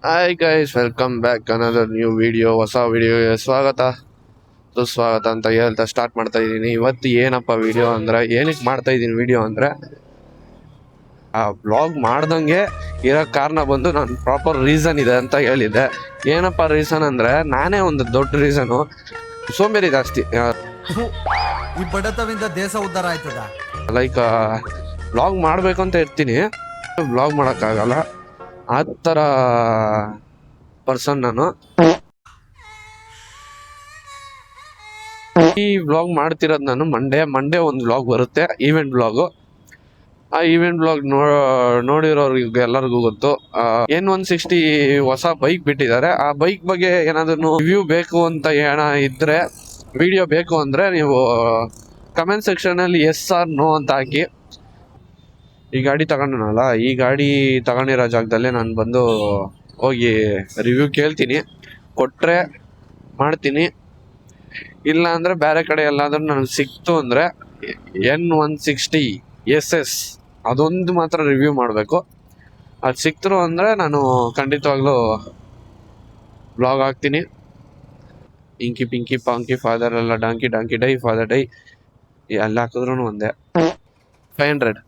Hi guys, welcome back another new video. ಹೊಸ ವಿಡಿಯೋಗೆ ಸ್ವಾಗತ ಸುಸ್ವಾಗತ ಅಂತ ಹೇಳ್ತಾ ಸ್ಟಾರ್ಟ್ ಮಾಡ್ತಾ ಇದ್ದೀನಿ. ಇವತ್ತು ಏನಪ್ಪ ವಿಡಿಯೋ ಅಂದರೆ, ಏನಕ್ಕೆ ಮಾಡ್ತಾ ಇದ್ದೀನಿ ವಿಡಿಯೋ ಅಂದರೆ, ಆ ಬ್ಲಾಗ್ ಮಾಡ್ದಂಗೆ ಇರೋ ಕಾರಣ ಬಂದು ನಾನು ಪ್ರಾಪರ್ ರೀಸನ್ ಇದೆ ಅಂತ ಹೇಳಿದ್ದೆ. ಏನಪ್ಪ ರೀಸನ್ ಅಂದರೆ, ನಾನೇ ಒಂದು ದೊಡ್ಡ ರೀಸನು, ಸೋಂಬೇರಿ ಜಾಸ್ತಿ. ಈ ಬಡತವಿಂದ ದೇಶ ಉದ್ಧಾರ ಆಯ್ತದ. ಲೈಕ್ ಬ್ಲಾಗ್ ಮಾಡಬೇಕು ಅಂತ ಇರ್ತೀನಿ, ಬ್ಲಾಗ್ ಮಾಡೋಕ್ಕಾಗಲ್ಲ. ಆ ಥರ ಪರ್ಸನ್ ನಾನು. ಈ ವ್ಲಾಗ್ ಮಾಡ್ತಿರೋದು ನಾನು ಮಂಡೇ ಒಂದು ವ್ಲಾಗ್ ಬರುತ್ತೆ, ಈವೆಂಟ್ ವ್ಲಾಗು. ಆ ಈವೆಂಟ್ ವ್ಲಾಗ್ ನೋಡಿರೋರಿಗೆ ಎಲ್ಲರಿಗೂ ಗೊತ್ತು. N160 ಹೊಸ ಬೈಕ್ ಬಿಟ್ಟಿದ್ದಾರೆ. ಆ ಬೈಕ್ ಬಗ್ಗೆ ಏನಾದ್ರು ರಿವ್ಯೂ ಬೇಕು ಅಂತ ಇದ್ರೆ, ವಿಡಿಯೋ ಬೇಕು ಅಂದರೆ ನೀವು ಕಮೆಂಟ್ ಸೆಕ್ಷನಲ್ಲಿ ಎಸ್ ಆರ್ ನೋ ಅಂತ ಹಾಕಿ. ಈ ಗಾಡಿ ತಗೊಂಡನಲ್ಲ, ಈ ಗಾಡಿ ತಗೊಂಡಿರೋ ಜಾಗದಲ್ಲೇ ನಾನು ಬಂದು ಹೋಗಿ ರಿವ್ಯೂ ಕೇಳ್ತೀನಿ. ಕೊಟ್ಟರೆ ಮಾಡ್ತೀನಿ, ಇಲ್ಲ ಅಂದರೆ ಬೇರೆ ಕಡೆ ಎಲ್ಲಾದರೂ ನನಗೆ ಸಿಕ್ತು ಅಂದರೆ N160 SS ಅದೊಂದು ಮಾತ್ರ ರಿವ್ಯೂ ಮಾಡಬೇಕು. ಅದು ಸಿಕ್ತರು ಅಂದರೆ ನಾನು ಖಂಡಿತವಾಗ್ಲೂ ಬ್ಲಾಗ್ ಹಾಕ್ತೀನಿ. ಇಂಕಿ ಪಿಂಕಿ ಪಾಂಕಿ ಫಾದರ್ ಎಲ್ಲ donkey donkey die father die ಎಲ್ಲ ಹಾಕಿದ್ರು ಒಂದೇ. 500.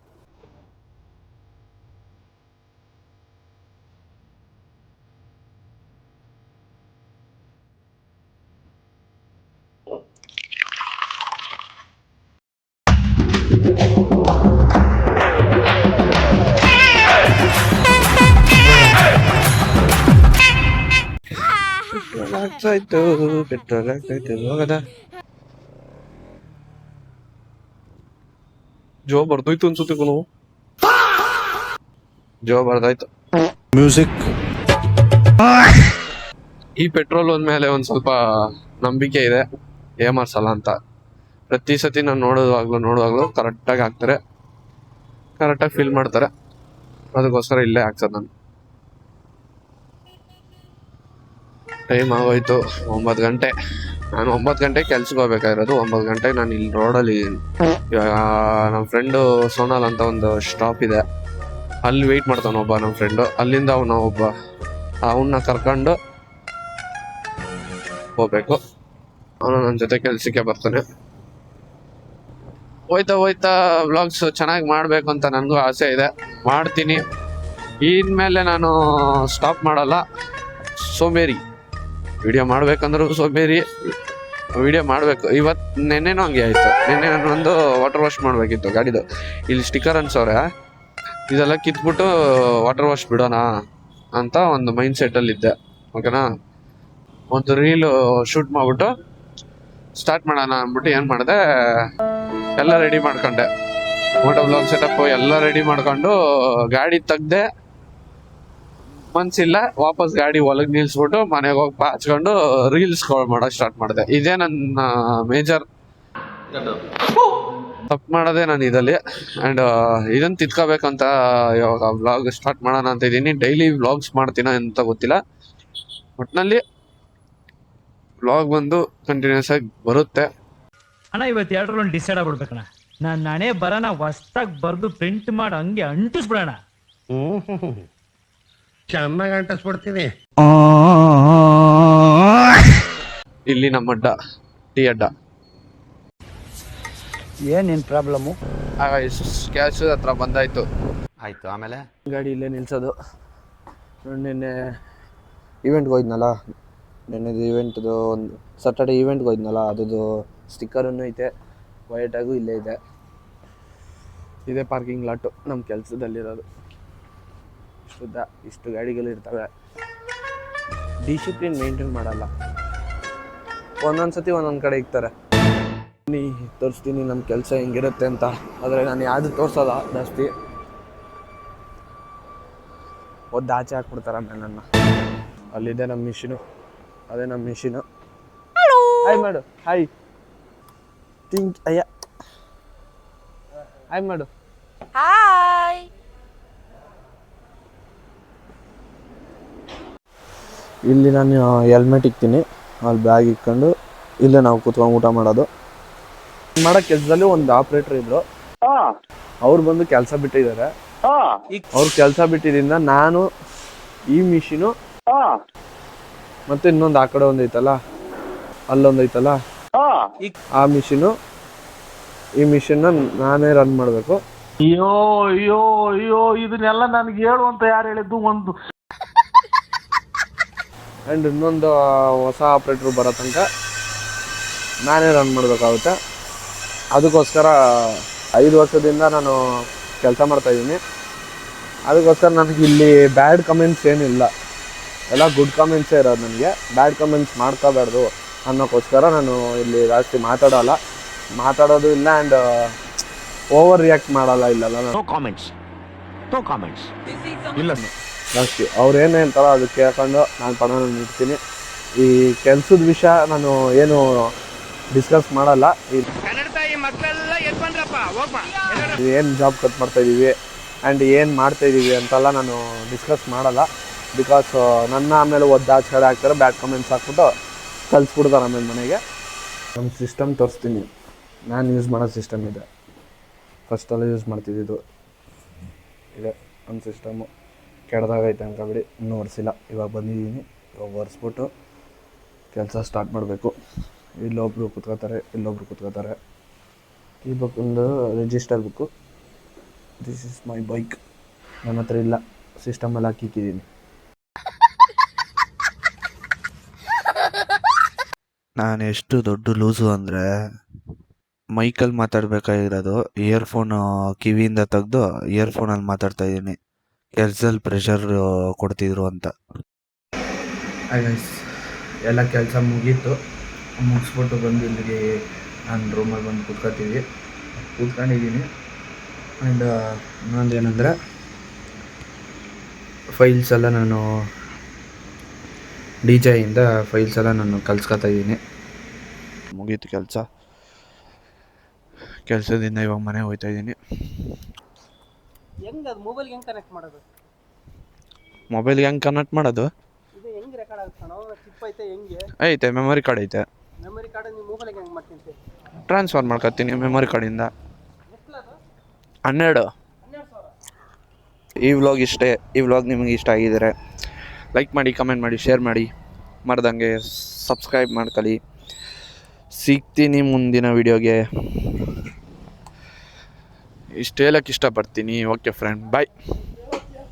ಪೆಟ್ರೋಲ್ ಆಗ್ತಾಯ್ತು ಹೋಗದ. ಜೋ ಬರ್ದೋಯ್ತು ಅನ್ಸುತ್ತೆ ಕಣು. ಜೋ ಬರ್ದಾಯ್ತು. ಮ್ಯೂಸಿಕ್. ಈ ಪೆಟ್ರೋಲ್ ಒಂದ್ಮೇಲೆ ಒಂದ್ ಸ್ವಲ್ಪ ನಂಬಿಕೆ ಇದೆ, ಏಮಾರ್ಸಲ್ಲ ಅಂತ. ಪ್ರತಿ ಸತಿ ನಾನು ನೋಡುವಾಗ್ಲೂ ಕರೆಕ್ಟಾಗಿ ಹಾಕ್ತಾರೆ, ಕರೆಕ್ಟಾಗಿ ಫಿಲ್ ಮಾಡ್ತಾರೆ. ಅದಕ್ಕೋಸ್ಕರ ಇಲ್ಲೇ ಹಾಕ್ಸೋದು ನಾನು. ಟೈಮ್ ಆಗೋಯ್ತು 9 ಗಂಟೆ. ನಾನು 9 ಗಂಟೆಗೆ ಕೆಲ್ಸಕ್ಕೆ ಹೋಗ್ಬೇಕಾಗಿರೋದು. 9 ಗಂಟೆಗೆ ನಾನು ಇಲ್ಲಿ ರೋಡಲ್ಲಿ ಇದ್ದೀನಿ. ಇವಾಗ ನಮ್ಮ ಫ್ರೆಂಡು ಸೋನಾಲ್ ಅಂತ ಒಂದು ಸ್ಟಾಪ್ ಇದೆ, ಅಲ್ಲಿ ವೆಯ್ಟ್ ಮಾಡ್ತಾನೆ ಒಬ್ಬ ನಮ್ಮ ಫ್ರೆಂಡು. ಅಲ್ಲಿಂದ ಅವನ್ನ ಕರ್ಕೊಂಡು ಹೋಗ್ಬೇಕು. ಅವನು ನನ್ನ ಜೊತೆ ಕೆಲ್ಸಕ್ಕೆ ಬರ್ತಾನೆ. ಹೋಯ್ತಾ ವ್ಲಾಗ್ಸ್ ಚೆನ್ನಾಗಿ ಮಾಡಬೇಕು ಅಂತ ನನಗೂ ಆಸೆ ಇದೆ, ಮಾಡ್ತೀನಿ. ಇನ್ಮೇಲೆ ನಾನು ಸ್ಟಾಪ್ ಮಾಡಲ್ಲ. ಸೋಂಬೇರಿ ವಿಡಿಯೋ ಮಾಡ್ಬೇಕಂದ್ರೂ ಸೋಂಬೇರಿ, ವಿಡಿಯೋ ಮಾಡಬೇಕು. ನೆನ್ನೆನೂ ಹಂಗೆ ಆಯಿತು. ನೆನ್ನೆ ನಾನೊಂದು ವಾಟರ್ ವಾಶ್ ಮಾಡಬೇಕಿತ್ತು ಗಾಡಿದು. ಇಲ್ಲಿ ಸ್ಟಿಕ್ಕರ್ ಅನ್ಸವ್ರೆ, ಇದೆಲ್ಲ ಕಿತ್ಬಿಟ್ಟು ವಾಟರ್ ವಾಶ್ ಬಿಡೋಣ ಅಂತ ಒಂದು ಮೈಂಡ್ ಸೆಟ್ಟಲ್ಲಿದ್ದೆ. ಓಕೆನಾ, ಒಂದು ರೀಲು ಶೂಟ್ ಮಾಡಿಬಿಟ್ಟು ಸ್ಟಾರ್ಟ್ ಮಾಡೋಣ ಅಂದ್ಬಿಟ್ಟು ಏನು ಮಾಡಿದೆ, ಎಲ್ಲ ರೆಡಿ ಮಾಡ್ಕೊಂಡೆ. ಮೋಟೋ ಬ್ಲಾಗ್ ಸೆಟಪ್ ಎಲ್ಲ ರೆಡಿ ಮಾಡ್ಕೊಂಡು ಗಾಡಿ ತೆಗ್ದೆ. ಮನ್ಸಿಲ್ಲ, ವಾಪಸ್ ಗಾಡಿ ಒಳಗೆ ನಿಲ್ಸ್ಬಿಟ್ಟು ಮನೆಗೆ ಹೋಗಿ ಹಚ್ಕೊಂಡು ರೀಲ್ಸ್ ಮಾಡೋಕೆ ಸ್ಟಾರ್ಟ್ ಮಾಡಿದೆ. ಇದೇ ನನ್ನ ಮೇಜರ್ ತಪ್ಪು ಮಾಡೋದೇ ನಾನು ಇದಲ್ಲಿ. ಆ್ಯಂಡ್ ಇದನ್ನು ತಿದ್ಕೋಬೇಕಂತ ಇವಾಗ ವ್ಲಾಗ್ ಸ್ಟಾರ್ಟ್ ಮಾಡೋಣ ಅಂತ ಇದ್ದೀನಿ. ಡೈಲಿ ವ್ಲಾಗ್ಸ್ ಮಾಡ್ತೀನ ಅಂತ ಗೊತ್ತಿಲ್ಲ, ಒಟ್ಟಿನಲ್ಲಿ ವ್ಲಾಗ್ ಬಂದು ಕಂಟಿನ್ಯೂಸ್ ಆಗಿ ಬರುತ್ತೆ. ಅಣ್ಣ ಇವತ್ತು ಎರಡರೊಂದು ಡಿಸೈಡ್ ಆಗ್ಬಿಡ್ಬೇಕಣ್ಣ. ನಾನು ನಾನೇ ಬರೋಣ, ಹೊಸ್ದಾಗಿ ಬರೆದು ಪ್ರಿಂಟ್ ಮಾಡಿ ಹಂಗೆ ಅಂಟಿಸ್ಬಿಡೋಣ. ಚೆನ್ನಾಗಿ ಅಂಟಿಸ್ಬಿಡ್ತೀನಿ. ಇಲ್ಲಿ ನಮ್ಮ ಅಡ್ಡ, ಟೀ ಅಡ್ಡ. ಏನೇನ್ ಪ್ರಾಬ್ಲಮ್ಮು? ಕ್ಯಾಶ್ ಹತ್ರ ಬಂದಾಯ್ತು. ಆಯ್ತು, ಆಮೇಲೆ ಗಾಡಿ ಇಲ್ಲೇ ನಿಲ್ಸೋದು. ನಿನ್ನೆ ಇವೆಂಟ್ಗೆ ಹೋಯ್ದ್ನಲ್ಲ, ನೆನ್ನೆದು ಇವೆಂಟ್ದು ಒಂದು ಸಾಟರ್ಡೆ ಇವೆಂಟ್ಗೆ ಹೋಯ್ದ್ನಲ್ಲ, ಅದ್ರದ್ದು ಸ್ಟಿಕ್ಕರನ್ನು ಐತೆ, ವೈಟಾಗೂ ಇಲ್ಲೇ ಇದೆ. ಇದೇ ಪಾರ್ಕಿಂಗ್ ಲಾಟು ನಮ್ಮ ಕೆಲಸದಲ್ಲಿರೋದು. ಇಷ್ಟು ಗಾಡಿಗಳಿರ್ತವೆ, ಡಿಸಿಪ್ಲಿನ್ ಮೇಂಟೈನ್ ಮಾಡಲ್ಲ. ಒಂದೊಂದು ಸತಿ ಒಂದೊಂದು ಕಡೆ ಇಕ್ತಾರೆ. ತೋರಿಸ್ತೀನಿ ನಮ್ಮ ಕೆಲಸ ಹೆಂಗಿರುತ್ತೆ ಅಂತ. ಆದರೆ ನಾನು ಯಾವುದು ತೋರಿಸೋಲ್ಲ ಜಾಸ್ತಿ, ಆಚೆ ಹಾಕ್ಬಿಡ್ತಾರೆ ಆಮೇಲೆ ನನ್ನ. ಅಲ್ಲಿದೆ ನಮ್ಮ ಮಿಷಿನು, ಅದೇ ನಮ್ಮ ಮಿಷಿನು. ಹಾಯ್ ಮಾಡು, ಹಾಯ್ ಅಯ್ಯ ಹಾಯ್ ಮಾಡು. ಹಾಯ್. ಇಲ್ಲಿ ನಾನು ಹೆಲ್ಮೆಟ್ ಇಕ್ತೀನಿ, ಅಲ್ಲಿ ಬ್ಯಾಗ್ ಇಕ್ಕೊಂಡು ಇಲ್ಲೇ ನಾವು ಕೂತ್ಕೊಂಡು ಊಟ ಮಾಡೋದು. ಮಾಡೋ ಕೆಲಸದಲ್ಲಿ ಒಂದು ಆಪ್ರೇಟರ್ ಇದ್ರು, ಅವ್ರು ಬಂದು ಕೆಲಸ ಬಿಟ್ಟಿದ್ದಾರೆ. ಅವ್ರು ಕೆಲಸ ಬಿಟ್ಟಿದ್ದರಿಂದ ನಾನು ಈ ಮಿಷಿನು ಮತ್ತೆ ಇನ್ನೊಂದು ಆ ಕಡೆ ಒಂದೈತಲ್ಲ, ಅಲ್ಲೊಂದೈತಲ್ಲ, ಆ ಮಿಷಿನು ಈ ಮಿಷಿನ್ನ ನಾನೇ ರನ್ ಮಾಡಬೇಕು. ಅಯ್ಯೋ ಅಯ್ಯೋ ಅಯ್ಯೋ, ಇದನ್ನೆಲ್ಲ ನನಗೆ ಹೇಳು ಅಂತ ಯಾರು ಹೇಳಿದ್ದು? ಒಂದು ಆ್ಯಂಡ್ ಇನ್ನೊಂದು ಹೊಸ ಆಪ್ರೇಟ್ರು ಬರೋ ತನಕ ನಾನೇ ರನ್ ಮಾಡಬೇಕಾಗುತ್ತೆ. ಅದಕ್ಕೋಸ್ಕರ 5 ವರ್ಷದಿಂದ ನಾನು ಕೆಲಸ ಮಾಡ್ತಾಯಿದ್ದೀನಿ. ಅದಕ್ಕೋಸ್ಕರ ನನಗೆ ಇಲ್ಲಿ ಬ್ಯಾಡ್ ಕಮೆಂಟ್ಸ್ ಏನಿಲ್ಲ, ಎಲ್ಲ ಗುಡ್ ಕಮೆಂಟ್ಸೇ ಇರೋದು. ನನಗೆ ಬ್ಯಾಡ್ ಕಮೆಂಟ್ಸ್ ಮಾಡ್ಕೋಬಾರ್ದು ಅನ್ನೋಕ್ಕೋಸ್ಕರ ನಾನು ಇಲ್ಲಿ ಜಾಸ್ತಿ ಮಾತಾಡೋದು ಇಲ್ಲ. ಆ್ಯಂಡ್ ಓವರ್ ರಿಯಾಕ್ಟ್ ಮಾಡಲ್ಲ ಇಲ್ಲಲ್ಲ ನಾನು. ನೋ ಕಾಮೆಂಟ್ಸ್ ಇಲ್ಲ ಜಾಸ್ತಿ ಅವ್ರು ಏನು ಹೇಳ್ತಾರೋ ಅದಕ್ಕೆ ಕೇಳ್ಕೊಂಡು ನಾನು ಪಡೋಣ ನಿಡ್ತೀನಿ. ಈ ಕೆಲಸದ ವಿಷಯ ನಾನು ಏನು ಡಿಸ್ಕಸ್ ಮಾಡಲ್ಲ. ಏನು ಜಾಬ್ ಕಟ್ ಮಾಡ್ತಾಯಿದ್ದೀವಿ ಆ್ಯಂಡ್ ಏನು ಮಾಡ್ತಾಯಿದ್ದೀವಿ ಅಂತೆಲ್ಲ ನಾನು ಡಿಸ್ಕಸ್ ಮಾಡಲ್ಲ. ಬಿಕಾಸ್ ನನ್ನ ಆಮೇಲೆ ಒದ್ದಾಚೆ ಹಾಕ್ತಾರೆ, ಬ್ಯಾಡ್ ಕಮೆಂಟ್ಸ್ ಹಾಕ್ಬಿಟ್ಟು ಕಲಿಸ್ಬಿಡ್ತಾರೆ ಆಮೇಲೆ ಮನೆಗೆ. ನಮ್ಮ ಸಿಸ್ಟಮ್ ತೋರಿಸ್ತೀನಿ. ನಾನು ಯೂಸ್ ಮಾಡೋ ಸಿಸ್ಟಮ್ ಇದೆ. ಫಸ್ಟೆಲ್ಲ ಯೂಸ್ ಮಾಡ್ತಿದ್ದಿದ್ದು ಇದೆ ಒಂದು ಸಿಸ್ಟಮು. ಕೆಡ್ದಾಗೈತೆ ಅನ್ಕೊಬಿಡಿ, ಇನ್ನೂ ಒರೆಸಿಲ್ಲ. ಇವಾಗ ಬಂದಿದ್ದೀನಿ, ಇವಾಗ ಒರೆಸ್ಬಿಟ್ಟು ಕೆಲಸ ಸ್ಟಾರ್ಟ್ ಮಾಡಬೇಕು. ಇಲ್ಲೊಬ್ರು ಕುತ್ಕೋತಾರೆ, ಇಲ್ಲೊಬ್ರು ಕುತ್ಕೋತಾರೆ. ಈ ಬುಕ್ ಒಂದು register book. This is my bike. ನನ್ನ ಹತ್ರ ಇಲ್ಲ, ಸಿಸ್ಟಮೆಲ್ಲ ಹಾಕಿಕ್ಕಿದ್ದೀನಿ. ನಾನು ಎಷ್ಟು ದೊಡ್ಡ ಲೂಸು ಅಂದರೆ, ಮೈಕಲ್ಲಿ ಮಾತಾಡಬೇಕಾಗಿರೋದು ಇಯರ್ಫೋನು ಕಿವಿಯಿಂದ ತೆಗೆದು ಇಯರ್ಫೋನಲ್ಲಿ ಮಾತಾಡ್ತಾ ಇದ್ದೀನಿ. ಕೆಲಸದಲ್ಲಿ ಪ್ರೆಷರ್ ಕೊಡ್ತಿದ್ರು ಅಂತ. ಎಲ್ಲ ಕೆಲಸ ಮುಗಿಸ್ಬಿಟ್ಟು ಬಂದು ಇಲ್ಲಿಗೆ ನಾನು ರೂಮಲ್ಲಿ ಬಂದು ಕೂತ್ಕೊಂಡಿದ್ದೀನಿ. ಆ್ಯಂಡ್ ಇನ್ನೊಂದೇನೆಂದರೆ, ಫೈಲ್ಸ್ ಎಲ್ಲ ನಾನು DJಯಿಂದ ಫೈಲ್ಸ್ ಎಲ್ಲ ನಾನು ಕಲ್ಸ್ಕೊತಾ ಇದ್ದೀನಿ. ಮುಗೀತು ಕೆಲಸದಿಂದ ಇವಾಗ ಮನೆಗೆ ಹೋಗ್ತಾ ಇದ್ದೀನಿ. ಮೊಬೈಲ್ಗೆ ಹೆಂಗೆ ಕನೆಕ್ಟ್ ಮಾಡೋದು? ಐತೆ, ಮೆಮೊರಿ ಕಾರ್ಡ್ ಐತೆ. ಟ್ರಾನ್ಸ್ಫರ್ ಮಾಡ್ಕೊತೀನಿ ಮೆಮೊರಿ ಕಾರ್ಡಿಂದ. 12. ಈ ವ್ಲಾಗ್ ಇಷ್ಟೇ. ಈ ವ್ಲಾಗ್ ನಿಮಗೆ ಇಷ್ಟ ಆಗಿದರೆ ಲೈಕ್ ಮಾಡಿ, ಕಮೆಂಟ್ ಮಾಡಿ, ಶೇರ್ ಮಾಡಿ, ಮಾಡ್ದಂಗೆ ಸಬ್ಸ್ಕ್ರೈಬ್ ಮಾಡ್ಕೊಳ್ಳಿ. ಸಿಗ್ತೀನಿ ಮುಂದಿನ ವಿಡಿಯೋಗೆ. ಇಷ್ಟು ಹೇಳೋಕ್ಕೆ ಇಷ್ಟಪಡ್ತೀನಿ. ಓಕೆ ಫ್ರೆಂಡ್, ಬಾಯ್.